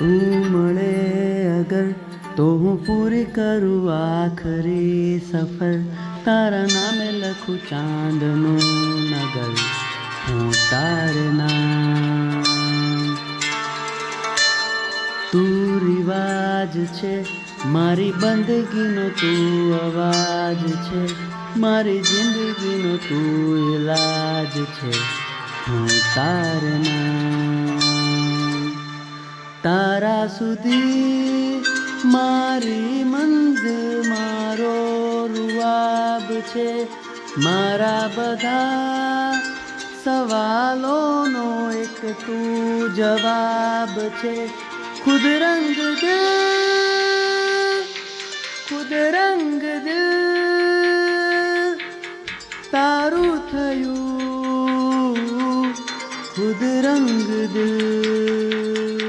તું મળે અગર તો હું પૂરી કરું આખરી સફર, તારા નામે લખું ચાંદનું નગર, હું તારે નામ. તું રિવાજ છે મારી બંદગીનો, તું અવાજ છે મારી જિંદગીનો, તું ઇલાજ છે, હું તારે નામ. તારા સુધી મારી મંઝિલ મારો રૂઆબ છે, મારા બધા સવાલોનો એક તું જવાબ છે. ખુદ રંગ દિલ તારું થયું, ખુદ રંગ દિલ.